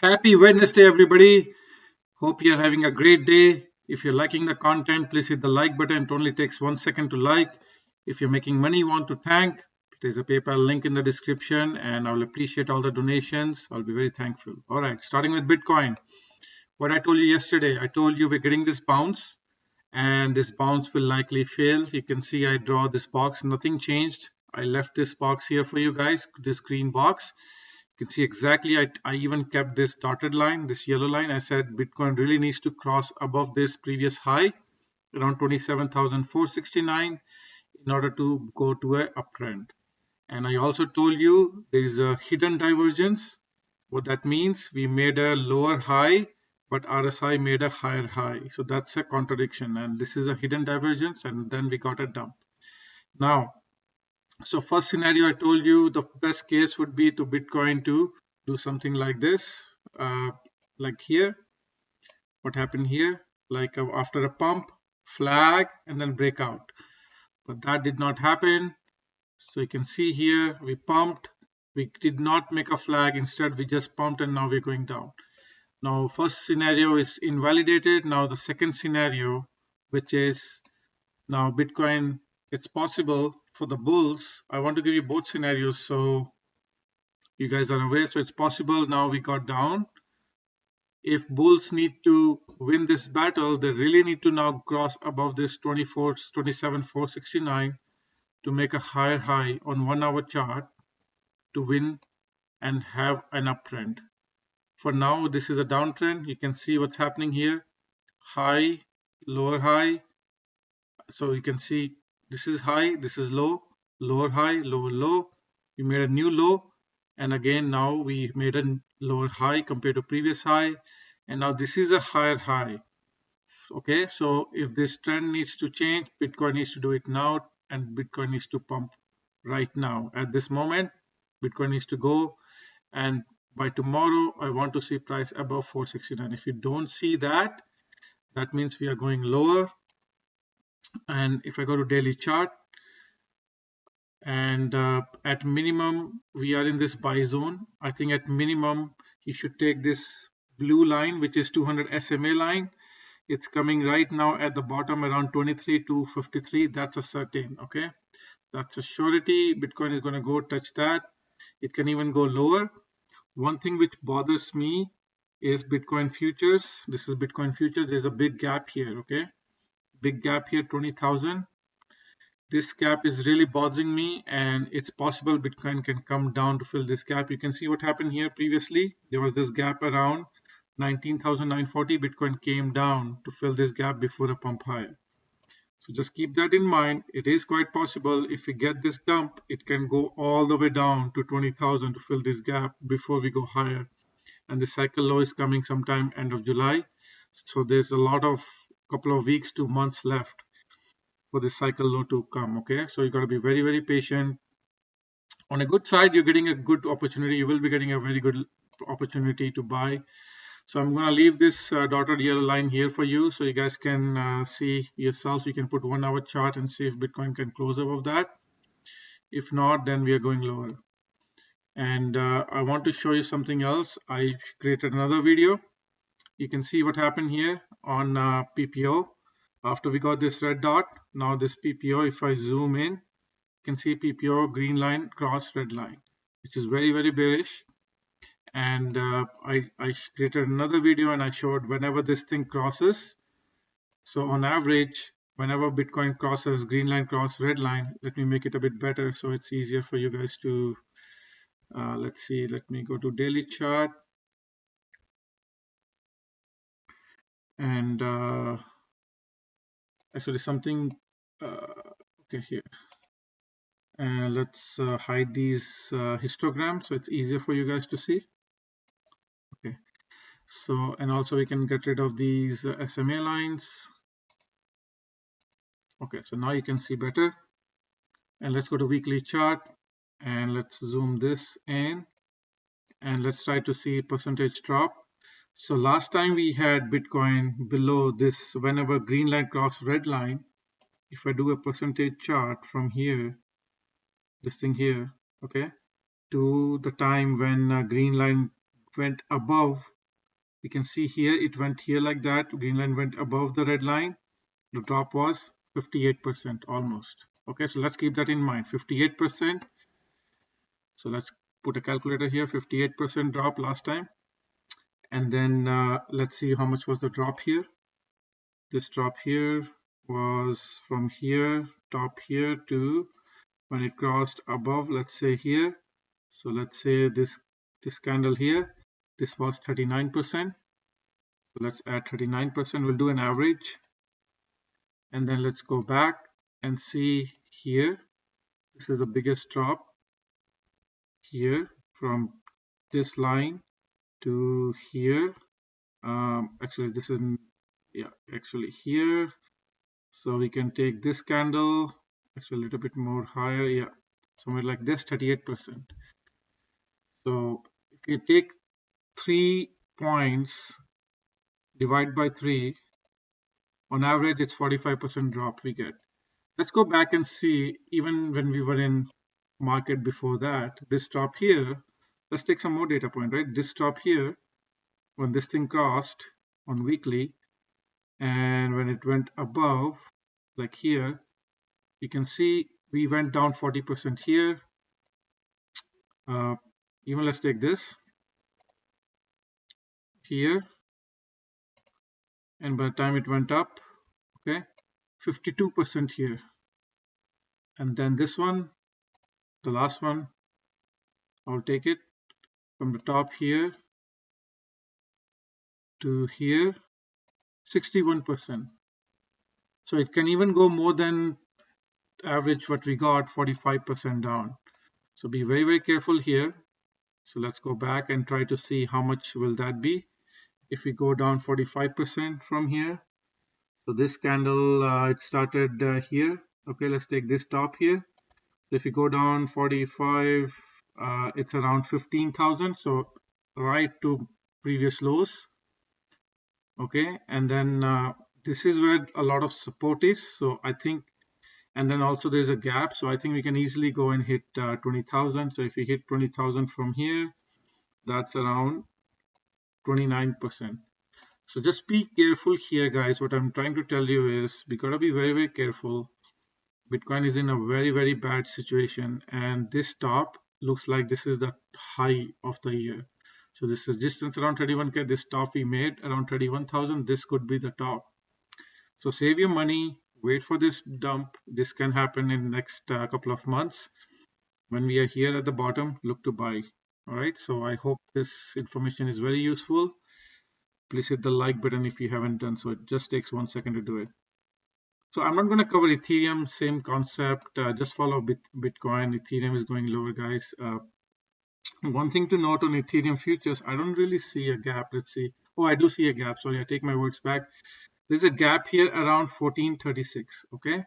Happy Wednesday, everybody. Hope you're having a great day. If you're liking the content, please hit the like button. It only takes 1 second to like. If you're making money, you want to thank, there's a PayPal link in the description, and I'll appreciate all the donations. I'll be very thankful. All right, starting with Bitcoin. What I told you yesterday, I told you we're getting this bounce, and this bounce will likely fail. You can see I draw this box, nothing changed. I left this box here for you guys, this green box. You can see exactly, I even kept this dotted line, this yellow line. I said Bitcoin really needs to cross above this previous high around 27,469 in order to go to an uptrend. And I also told you there is a hidden divergence. What that means, we made a lower high, but RSI made a higher high. So that's a contradiction. And this is a hidden divergence, and then we got a dump. Now, so first scenario, I told you the best case would be to Bitcoin to do something like this, like here. What happened here? Like after a pump, flag, and then breakout. But that did not happen. So you can see here, we pumped. We did not make a flag. Instead, we just pumped, and now we're going down. Now, first scenario is invalidated. Now, the second scenario, which is now Bitcoin, it's possible for the bulls. I want to give you both scenarios so you guys are aware. So it's possible now we got down. If bulls need to win this battle, they really need to now cross above this 27,469 to make a higher high on 1 hour chart to win and have an uptrend. For now, this is a downtrend. You can see what's happening here. High, lower high. So you can see this is high, this is low, lower high, lower low. We made a new low, and again now we made a lower high compared to previous high, and now this is a higher high. Okay, so if this trend needs to change, Bitcoin needs to do it now, and Bitcoin needs to pump right now. At this moment, Bitcoin needs to go, and by tomorrow I want to see price above 469. If you don't see that, that means we are going lower. And if I go to daily chart, and at minimum we are in this buy zone. I think at minimum you should take this blue line, which is 200 SMA line. It's coming right now at the bottom around 23,253. That's a certain, okay, that's a surety. Bitcoin is going to go touch that. It can even go lower. One thing which bothers me is Bitcoin futures. This is Bitcoin futures. There's a big gap here, okay, big gap here, 20,000. This gap is really bothering me, and it's possible Bitcoin can come down to fill this gap. You can see what happened here previously. There was this gap around 19,940. Bitcoin came down to fill this gap before a pump higher. So just keep that in mind. It is quite possible if we get this dump, it can go all the way down to 20,000 to fill this gap before we go higher. And the cycle low is coming sometime end of July. So there's a lot of couple of weeks to months left for the cycle low to come. Okay, so you got to be very, very patient. On a good side, you're getting a good opportunity. You will be getting a very good opportunity to buy. So I'm going to leave this dotted yellow line here for you, so you guys can see yourself. You can put 1 hour chart and see if Bitcoin can close above that. If not, then we are going lower. And I want to show you something else. I created another video. You can see what happened here on PPO. After we got this red dot, now this PPO, if I zoom in, you can see PPO green line cross red line, which is very, very bearish. And I created another video and I showed whenever this thing crosses. So on average, whenever Bitcoin crosses green line cross red line, let me make it a bit better so it's easier for you guys to, let's see, let me go to daily chart. And actually something, okay, here. And let's hide these histograms so it's easier for you guys to see. Okay, so, and also we can get rid of these SMA lines. Okay, so now you can see better. And let's go to weekly chart and let's zoom this in and let's try to see percentage drop. So last time we had Bitcoin below this, whenever green line cross red line, if I do a percentage chart from here, this thing here, okay, to the time when green line went above, we can see here it went here like that. Green line went above the red line. The drop was 58% almost. Okay, so let's keep that in mind, 58%. So let's put a calculator here, 58% drop last time. And then let's see how much was the drop here. This drop here was from here, top here, to when it crossed above, let's say here. So let's say this candle here, this was 39%. So let's add 39%. We'll do an average. And then let's go back and see here. This is the biggest drop here from this line to here. Actually, this is, yeah, actually here. So we can take this candle, actually a little bit more higher, yeah, somewhere like this, 38%. So if you take 3 points, divide by 3, on average it's 45% drop we get. Let's go back and see, even when we were in market before that, this drop here, let's take some more data point, right? This drop here, when this thing crossed on weekly, and when it went above, like here, you can see we went down 40% here. Even let's take this here, and by the time it went up, okay, 52% here. And then this one, the last one, I'll take it from the top here to here, 61%. So it can even go more than average what we got, 45% down. So be very, very careful here. So let's go back and try to see how much will that be. If we go down 45% from here, so this candle, it started here. Okay, let's take this top here. So if you go down 45, it's around 15,000. So right to previous lows. Okay, and then this is where a lot of support is. So I think, and then also there's a gap. So I think we can easily go and hit 20,000. So if we hit 20,000 from here, that's around 29%. So just be careful here, guys. What I'm trying to tell you is we gotta be very, very careful. Bitcoin is in a very, very bad situation, and this top looks like this is the high of the year. So this resistance around 31K, this top we made around 31,000, this could be the top. So save your money, wait for this dump. This can happen in the next couple of months. When we are here at the bottom, look to buy. All right, so I hope this information is very useful. Please hit the like button if you haven't done so. It just takes 1 second to do it. So I'm not going to cover Ethereum, same concept, just follow Bitcoin. Ethereum is going lower, guys. One thing to note on Ethereum futures, I don't really see a gap. Let's see. Oh, I do see a gap. Sorry, I take my words back. There's a gap here around 1436. Okay.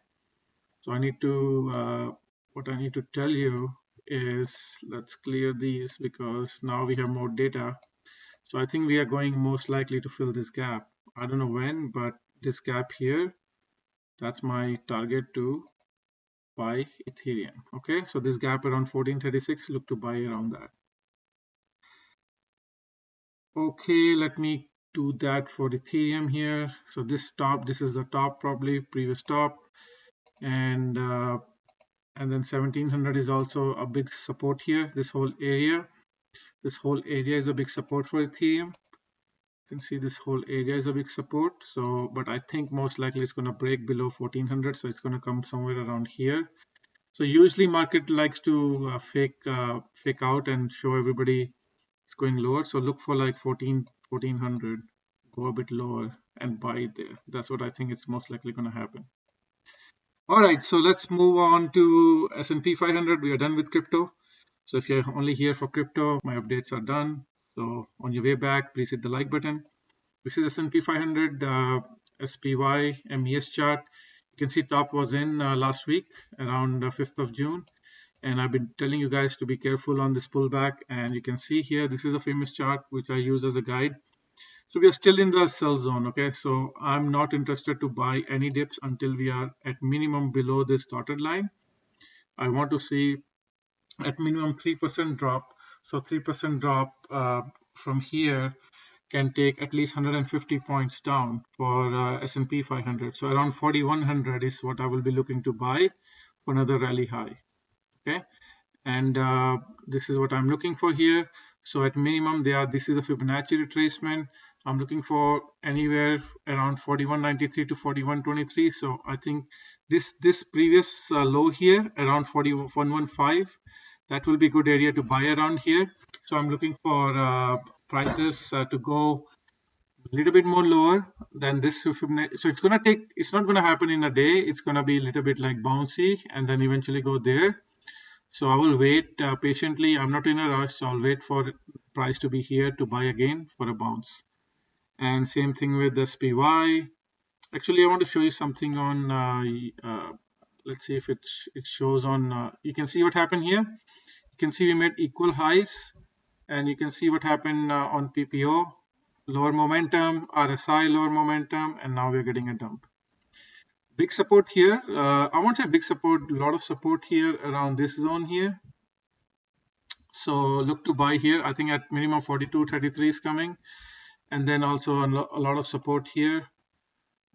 So I need to, what I need to tell you is, let's clear these because now we have more data. So I think we are going most likely to fill this gap. I don't know when, but this gap here, that's my target to buy Ethereum. Okay, so this gap around 1436, look to buy around that. Okay, let me do that for Ethereum here. So this top, this is the top, probably previous top, and then 1700 is also a big support here. This whole area is a big support for Ethereum. You can see this whole area is a big support. So, but I think most likely it's going to break below 1400. So it's going to come somewhere around here. So usually market likes to fake out and show everybody it's going lower. So look for like 1400, go a bit lower and buy it there. That's what I think it's most likely going to happen. All right, so let's move on to S&P 500. We are done with crypto. So if you're only here for crypto, my updates are done. So on your way back, please hit the like button. This is S&P 500 SPY MES chart. You can see top was in last week around 5th of June. And I've been telling you guys to be careful on this pullback. And you can see here, this is a famous chart which I use as a guide. So we are still in the sell zone, okay? So I'm not interested to buy any dips until we are at minimum below this dotted line. I want to see at minimum 3% drop. So 3% drop from here can take at least 150 points down for S&P 500. So around 4100 is what I will be looking to buy for another rally high. Okay, and this is what I'm looking for here. So at minimum, this is a Fibonacci retracement. I'm looking for anywhere around 4193 to 4123. So I think this previous low here around 4115, that will be good area to buy around here. So I'm looking for prices to go a little bit more lower than this. So it's not gonna happen in a day. It's gonna be a little bit like bouncy and then eventually go there. So I will wait patiently. I'm not in a rush, so I'll wait for price to be here to buy again for a bounce. And same thing with the SPY. Actually, I want to show you something on, let's see if it shows on, you can see what happened here. You can see we made equal highs, and you can see what happened on PPO, lower momentum, RSI, lower momentum, and now we're getting a dump. Big support here. I won't say big support, a lot of support here around this zone here. So look to buy here. I think at minimum 42.33 is coming, and then also a lot of support here.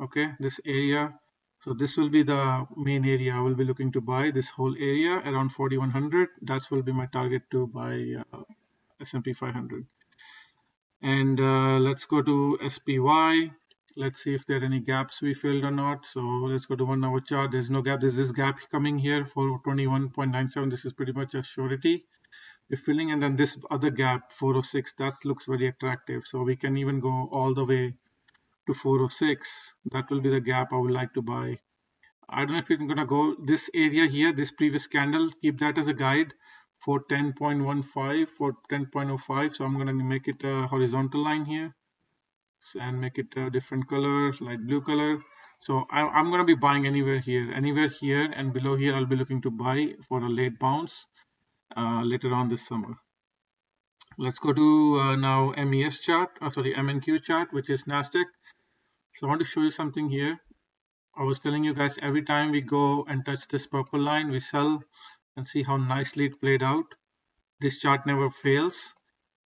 Okay, this area. So this will be the main area I will be looking to buy. This whole area around 4100. That will be my target to buy S&P 500. And let's go to SPY. Let's see if there are any gaps we filled or not. So let's go to 1 hour chart. There's no gap. There's this gap coming here for 21.97. This is pretty much a surety we're filling, and then this other gap 406, that looks very attractive. So we can even go all the way to 406. That will be the gap I would like to buy. I don't know if you're gonna go this area here, this previous candle, keep that as a guide for 10.15, for 10.05. So I'm gonna make it a horizontal line here and make it a different color, light blue color. So I'm gonna be buying anywhere here, and below here I'll be looking to buy for a late bounce later on this summer. Let's go to now MES chart, MNQ chart, which is NASDAQ. So I want to show you something here. I was telling you guys, every time we go and touch this purple line, we sell, and see how nicely it played out. This chart never fails.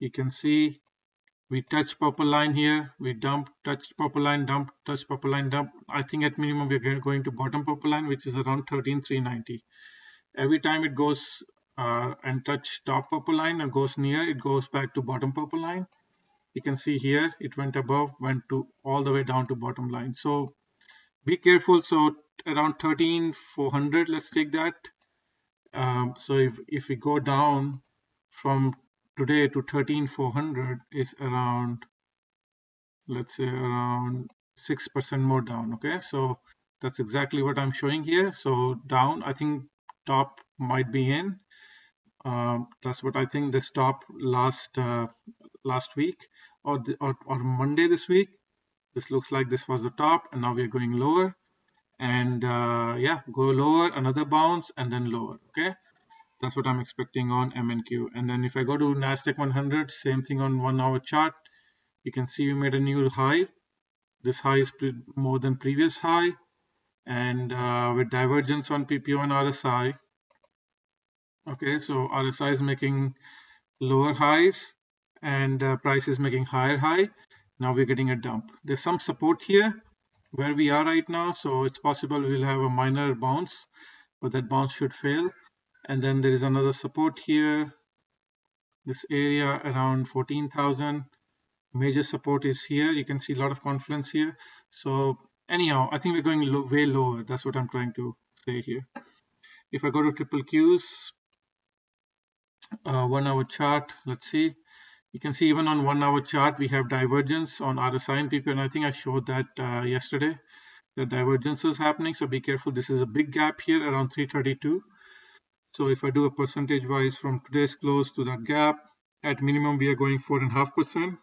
You can see we touch purple line here, we dump, touch purple line, dump, touch purple line, dump. I think at minimum we're going to bottom purple line, which is around 13,390. Every time it goes and touch top purple line and goes near, it goes back to bottom purple line. You can see here it went above, went to all the way down to bottom line. So be careful. So around 13,400, let's take that. So if we go down from today to 13,400, it's around, let's say around 6% more down. Okay, so that's exactly what I'm showing here. So down, I think top might be in. That's what I think. This top last week or Monday this week. This looks like this was the top, and now we're going lower. And yeah, go lower, another bounce, and then lower. Okay, that's what I'm expecting on MNQ. And then if I go to NASDAQ 100, same thing on 1 hour chart. You can see we made a new high. This high is more than previous high, and with divergence on PPO and RSI. Okay, so RSI is making lower highs, and price is making higher high. Now we're getting a dump. There's some support here where we are right now, so it's possible we'll have a minor bounce, but that bounce should fail. And then there is another support here, this area around 14,000. Major support is here. You can see a lot of confluence here. So anyhow, I think we're going way lower. That's what I'm trying to say here. If I go to triple Qs, 1 hour chart, let's see. You can see even on 1 hour chart, we have divergence on RSI and PP, and I think I showed that yesterday. The divergence is happening, so be careful. This is a big gap here around 332. So if I do a percentage wise from today's close to that gap, at minimum we are going 4.5%.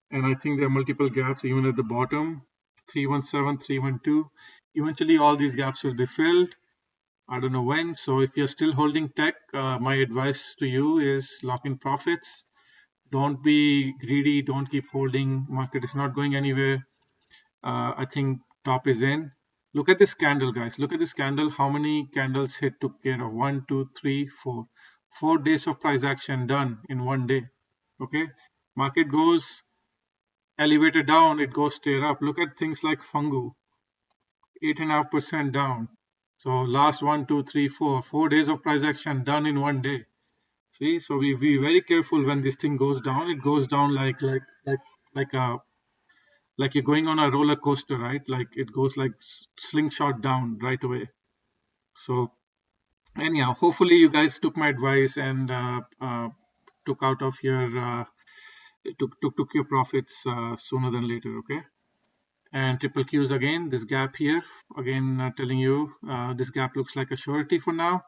And I think there are multiple gaps even at the bottom, 317, 312. Eventually all these gaps will be filled. I don't know when. So if you're still holding tech, my advice to you is lock in profits. Don't be greedy. Don't keep holding. Market is not going anywhere. I think top is in. Look at this candle, guys. Look at this candle. How many candles it took care of? 1, 2, 3, 4. 4 days of price action done in one day. Okay. Market goes elevator down, it goes straight up. Look at things like Fungu, 8.5% down. So last 4 days of price action done in 1 day. See, so we be very careful when this thing goes down. It goes down like a like you're going on a roller coaster, right? Like it goes like slingshot down right away. So anyhow, hopefully you guys took my advice and took out of your took your profits sooner than later. Okay. And triple Qs again, this gap here again telling you this gap looks like a surety for now.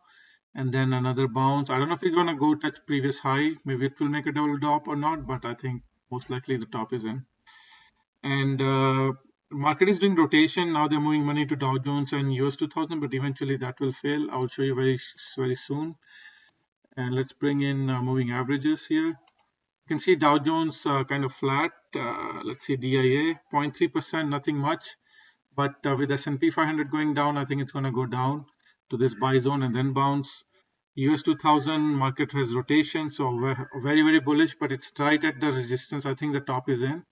And then another bounce. I don't know if we're gonna go touch previous high. Maybe it will make a double top or not, but I think most likely the top is in. And market is doing rotation now. They're moving money to Dow Jones and US 2000, but eventually that will fail. I will show you very soon. And let's bring in moving averages here. You can see Dow Jones kind of flat. Let's see DIA 0.3%, nothing much. But with S&P 500 going down, I think it's going to go down to this buy zone and then bounce. US 2000 market has rotation, so very bullish, but it's right at the resistance. I think the top is in.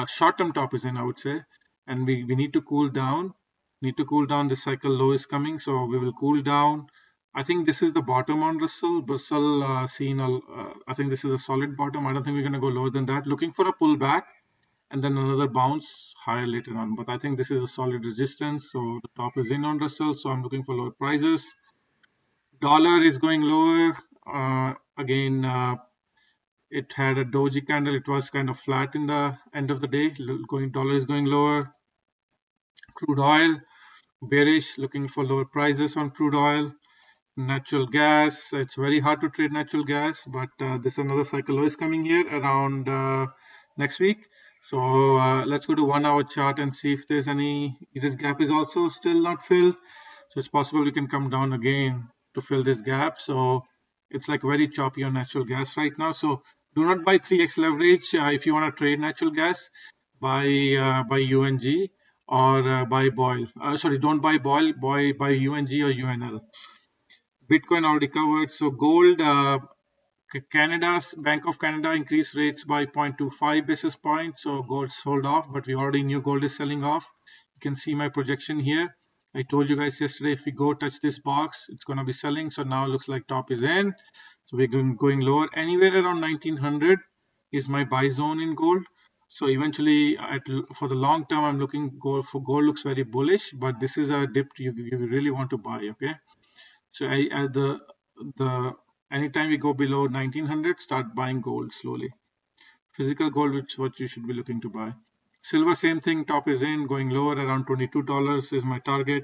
Short-term top is in, I would say, and we need to cool down. The cycle low is coming, so we will cool down. I think this is the bottom on Russell. I think this is a solid bottom. I don't think we're going to go lower than that. Looking for a pullback and then another bounce higher later on. But I think this is a solid resistance. So the top is in on Russell. So I'm looking for lower prices. Dollar is going lower. Again, it had a doji candle. It was kind of flat in the end of the day. Dollar is going lower. Crude oil, bearish, looking for lower prices on crude oil. Natural gas, it's very hard to trade natural gas, but there's another cycle low is coming here around next week. So let's go to 1 hour chart and see if there's any. This gap is also still not filled, so it's possible we can come down again to fill this gap. So it's like very choppy on natural gas right now. So do not buy 3x leverage if you want to trade natural gas. Buy UNG or buy BOIL. Sorry, don't buy BOIL. Buy UNG or UNL. Bitcoin already covered. So gold, Canada's Bank of Canada increased rates by 0.25 basis points. So gold sold off, but we already knew gold is selling off. You can see my projection here. I told you guys yesterday, if we go touch this box, it's going to be selling. So now it looks like top is in. So we're going lower. Anywhere around 1900 is my buy zone in gold. So eventually, for the long term, I'm looking gold looks very bullish, but this is a dip you really want to buy. Okay. So anytime we go below 1900, start buying gold slowly. Physical gold, which is what you should be looking to buy. Silver, same thing. Top is in, going lower around $22 is my target.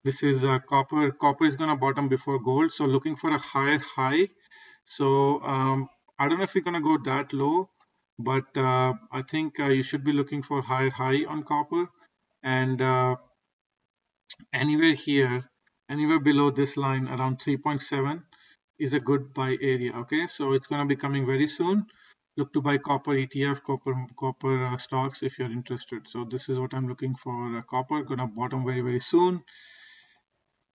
This is copper. Copper is gonna bottom before gold, so looking for a higher high. So I don't know if we're gonna go that low, but I think you should be looking for higher high on copper, and anywhere below this line around 3.7 is a good buy area. Okay, so it's going to be coming very soon. Look to buy copper ETF, copper stocks if you're interested. So this is what I'm looking for. Copper gonna bottom very soon.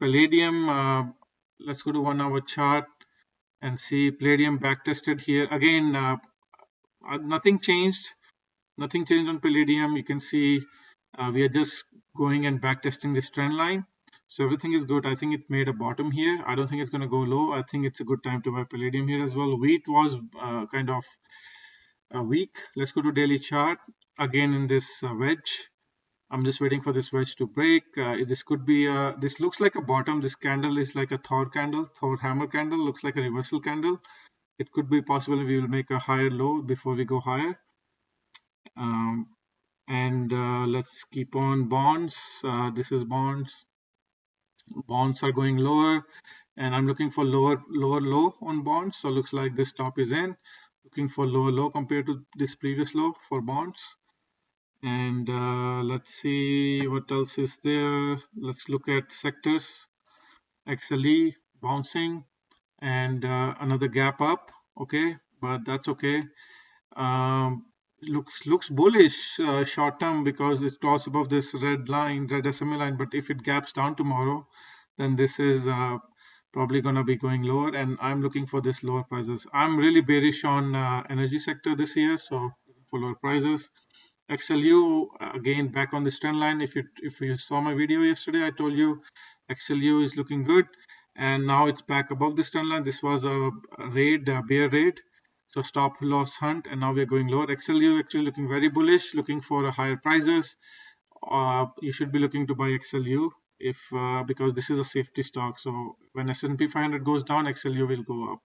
Palladium, let's go to 1 hour chart and see. Palladium back tested here again. Nothing changed on Palladium. You can see we are just going and back testing this trend line. So everything is good. I think it made a bottom here. I don't think it's going to go low. I think it's a good time to buy Palladium here as well. Wheat was kind of weak. Let's go to daily chart. Again in this wedge. I'm just waiting for this wedge to break. This could be, this looks like a bottom. This candle is like a Thor candle, Thor hammer candle, looks like a reversal candle. It could be possible we will make a higher low before we go higher. And let's keep on bonds. This is bonds. Bonds are going lower, and I'm looking for lower low on bonds. So looks like this top is in. Looking for lower low compared to this previous low for bonds. And let's see what else is there. Let's look at sectors. XLE bouncing and another gap up. Okay, but that's okay. Looks bullish short term because it crossed above this red SMA line, but if it gaps down tomorrow, then this is probably going to be going lower, and I'm looking for this lower prices. I'm really bearish on energy sector this year, so for lower prices. XLU again back on this trend line. If you saw my video yesterday, I told you XLU is looking good, and now it's back above this trend line. This was a raid, a bear raid, so stop loss hunt, and now we're going lower. XLU actually looking very bullish, looking for a higher prices. You should be looking to buy XLU if because this is a safety stock. So when S&P 500 goes down, XLU will go up.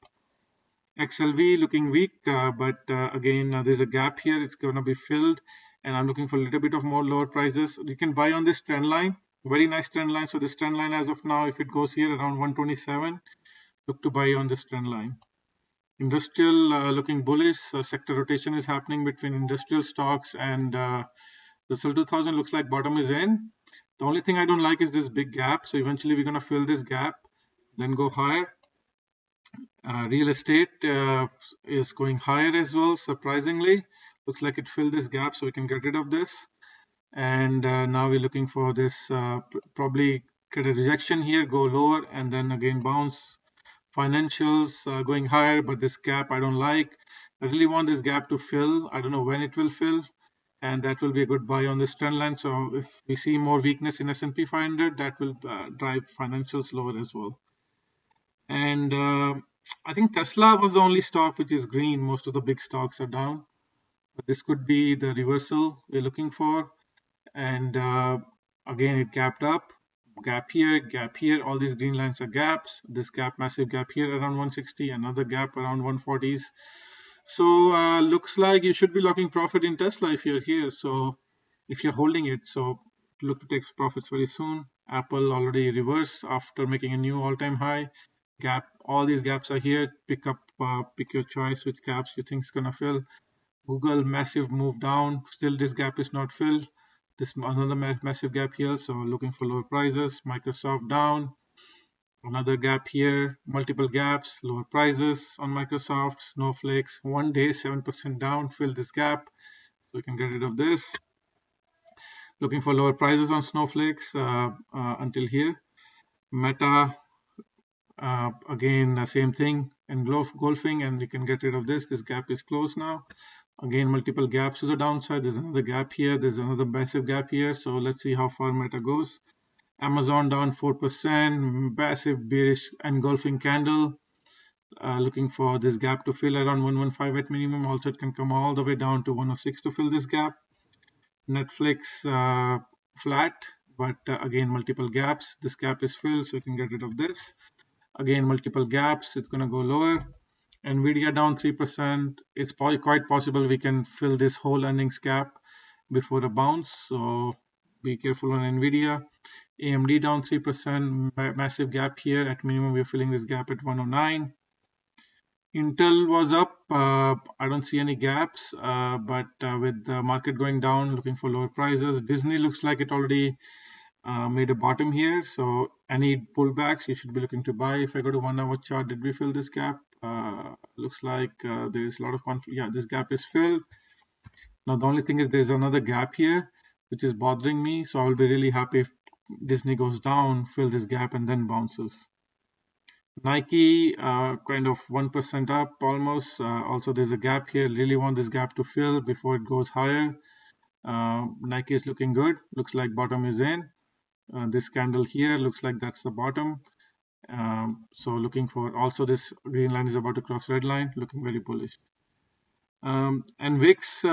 XLV looking weak, but again there's a gap here. It's going to be filled, and I'm looking for a little bit of more lower prices. You can buy on this trend line, very nice trend line. So this trend line as of now, if it goes here around 127, look to buy on this trend line. Industrial looking bullish. Sector rotation is happening between industrial stocks, and the Russell 2000 looks like bottom is in. The only thing I don't like is this big gap. So eventually we're going to fill this gap, then go higher. Real estate is going higher as well, surprisingly. Looks like it filled this gap, so we can get rid of this. And now we're looking for this, probably get a rejection here, go lower, and then again bounce. Financials going higher, but this gap I don't like. I really want this gap to fill. I don't know when it will fill, and that will be a good buy on this trend line. So if we see more weakness in S&P 500, that will drive financials lower as well. And I think Tesla was the only stock which is green. Most of the big stocks are down, but this could be the reversal we're looking for. And again, it gapped up, gap here. All these green lines are gaps. This gap, massive gap here around 160, another gap around 140s. So looks like you should be locking profit in Tesla if you're here. So if you're holding it, so look to take profits very soon. Apple already reversed after making a new all-time high. Gap, all these gaps are here. Pick your choice which gaps you think is gonna fill. Google, massive move down. Still this gap is not filled. This another massive gap here, so looking for lower prices. Microsoft down, another gap here, multiple gaps, lower prices on Microsoft. Snowflakes, one day 7% down, fill this gap, so we can get rid of this. Looking for lower prices on Snowflakes until here. Meta, again same thing, and golfing, and you can get rid of this. This gap is closed now. Again, multiple gaps to the downside. There's another gap here. There's another massive gap here. So let's see how far Meta goes. Amazon down 4%. Massive bearish engulfing candle. Looking for this gap to fill around 115 at minimum. Also, it can come all the way down to 106 to fill this gap. Netflix flat, but again, multiple gaps. This gap is filled, so you can get rid of this. Again, multiple gaps. It's going to go lower. NVDA down 3%. It's quite possible we can fill this whole earnings gap before a bounce, so be careful on NVIDIA. AMD down 3%, massive gap here. At minimum, we're filling this gap at 109. Intel was up. I don't see any gaps, but with the market going down, looking for lower prices. Disney looks like it already made a bottom here, so any pullbacks you should be looking to buy. If I go to 1 hour chart, did we fill this gap? Looks like there's a lot of conflict. Yeah, this gap is filled. Now the only thing is there's another gap here which is bothering me, so I'll be really happy if Disney goes down, fill this gap, and then bounces. Nike kind of 1% up almost. Also there's a gap here. Really want this gap to fill before it goes higher. Nike is looking good. Looks like bottom is in. This candle here looks like that's the bottom. So looking for, also this green line is about to cross red line, looking very bullish. And VIX,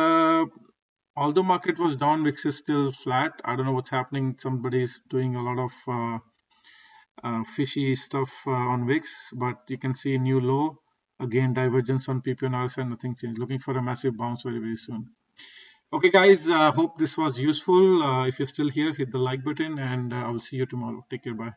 although market was down, VIX is still flat. I don't know what's happening. Somebody's doing a lot of fishy stuff on VIX, but you can see new low. Again, divergence on PP and RSI, nothing changed. Looking for a massive bounce very, very soon. Okay, guys, hope this was useful. If you're still here, hit the like button, and I will see you tomorrow. Take care. Bye.